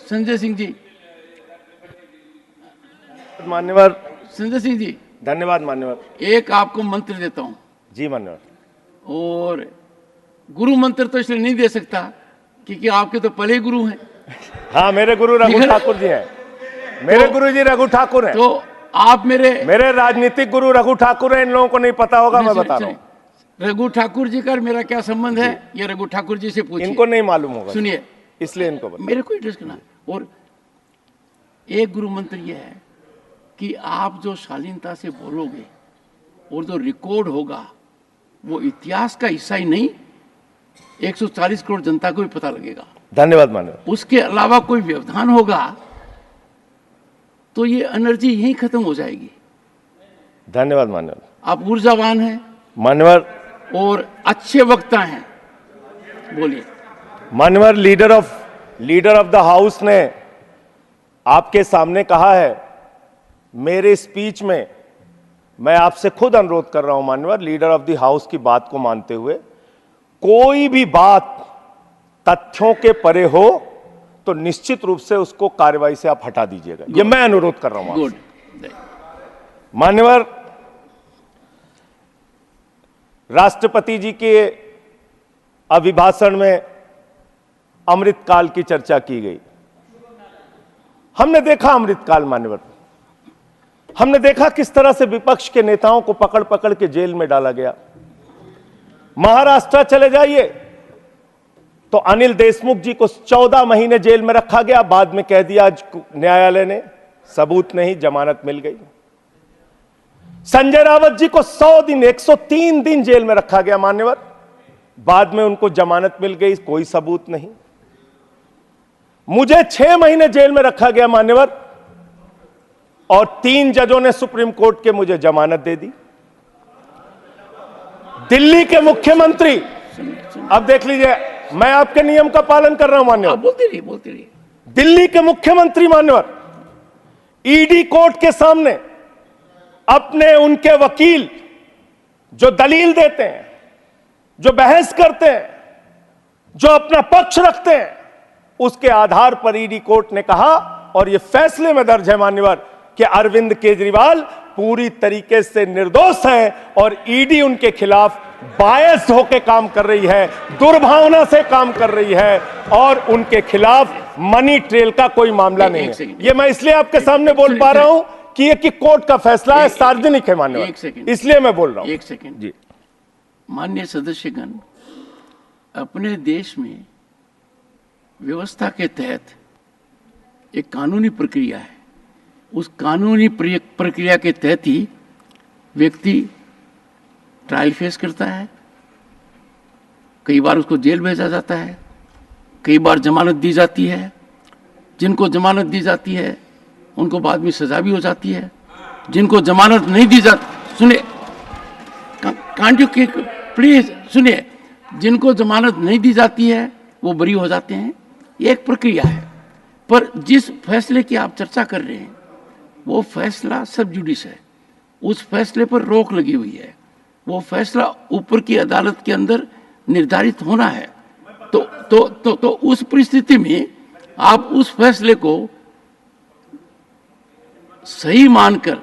संजय सिंह जी, मान्यवर। संजय सिंह जी, धन्यवाद मान्यवर। एक आपको मंत्र देता हूं। जी मान्यवर। और गुरु मंत्र तो इसलिए नहीं दे सकता क्योंकि आपके तो पहले गुरु हैं। हाँ, मेरे गुरु रघु ठाकुर जी हैं। मेरे गुरु जी रघु ठाकुर हैं। तो आप मेरे राजनीतिक गुरु रघु ठाकुर हैं। इन लोगों को नहीं पता होगा, मैं बता रहा हूँ। रघु ठाकुर जी का मेरा क्या संबंध है, ये रघु ठाकुर जी से पूछिए। इनको नहीं मालूम होगा, सुनिए, इसलिए इनको बता। मेरे को इंटरेस्ट करना। और एक गुरु मंत्र यह है कि आप जो शालीनता से बोलोगे और जो रिकॉर्ड होगा वो इतिहास का हिस्सा ही नहीं, 140 करोड़ जनता को भी पता लगेगा। धन्यवाद मान्यवर। उसके अलावा कोई व्यवधान होगा तो ये एनर्जी यहीं खत्म हो जाएगी। धन्यवाद मान्यवर। आप ऊर्जावान हैं मान्यवर। और अच्छे वक्ता हैं, बोलिए। मान्यवर, लीडर ऑफ द हाउस ने आपके सामने कहा है। मेरे स्पीच में मैं आपसे खुद अनुरोध कर रहा हूं मान्यवर, लीडर ऑफ द हाउस की बात को मानते हुए, कोई भी बात तथ्यों के परे हो तो निश्चित रूप से उसको कार्रवाई से आप हटा दीजिएगा। ये मैं अनुरोध कर रहा हूं आपसे। मान्यवर, राष्ट्रपति जी के अभिभाषण में अमृतकाल की चर्चा की गई। हमने देखा अमृतकाल मान्यवर, हमने देखा किस तरह से विपक्ष के नेताओं को पकड़ पकड़ के जेल में डाला गया। महाराष्ट्र चले जाइए तो अनिल देशमुख जी को 14 महीने जेल में रखा गया, बाद में कह दिया न्यायालय ने सबूत नहीं, जमानत मिल गई। संजय रावत जी को 100 दिन 103 दिन जेल में रखा गया मान्यवर, बाद में उनको जमानत मिल गई, कोई सबूत नहीं। मुझे 6 महीने जेल में रखा गया मान्यवर, और 3 जजों ने सुप्रीम कोर्ट के मुझे जमानत दे दी। दिल्ली के मुख्यमंत्री, अब देख लीजिए, मैं आपके नियम का पालन कर रहा हूं मान्यवर। बोलते रहिए। दिल्ली के मुख्यमंत्री मान्यवर ईडी कोर्ट के सामने अपने उनके वकील जो दलील देते हैं, जो बहस करते हैं, जो अपना पक्ष रखते हैं, उसके आधार पर ईडी कोर्ट ने कहा, और यह फैसले में दर्ज है मान्यवर, कि अरविंद केजरीवाल पूरी तरीके से निर्दोष हैं और ईडी उनके खिलाफ बायस्ड होकर काम कर रही है, दुर्भावना से काम कर रही है, और उनके खिलाफ मनी ट्रेल का कोई मामला नहीं है। ये मैं इसलिए आपके सामने बोल पा रहा हूं कि ये कि कोर्ट का फैसला है, सार्वजनिक है मान्यवर, इसलिए मैं बोल रहा हूं। एक सेकंड जी। माननीय सदस्यगण, अपने देश में व्यवस्था के तहत एक कानूनी प्रक्रिया है। उस कानूनी प्रक्रिया के तहत ही व्यक्ति ट्रायल फेस करता है, कई बार उसको जेल भेजा जाता है, कई बार जमानत दी जाती है। जिनको जमानत दी जाती है उनको बाद में सजा भी हो जाती है। जिनको जमानत नहीं दी जाती, सुनिए, कांट यू प्लीज सुनिए, जिनको जमानत नहीं दी जाती है वो बरी हो जाते हैं। ये एक प्रक्रिया है। पर जिस फैसले की आप चर्चा कर रहे हैं वो फैसला सब जुडिस है, उस फैसले पर रोक लगी हुई है। वो फैसला ऊपर की अदालत के अंदर निर्धारित होना है। तो उस परिस्थिति में आप उस फैसले को सही मानकर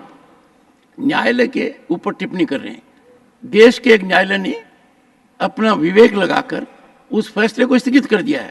न्यायालय के ऊपर टिप्पणी कर रहे हैं। देश के एक न्यायालय ने अपना विवेक लगाकर उस फैसले को स्थगित कर दिया है।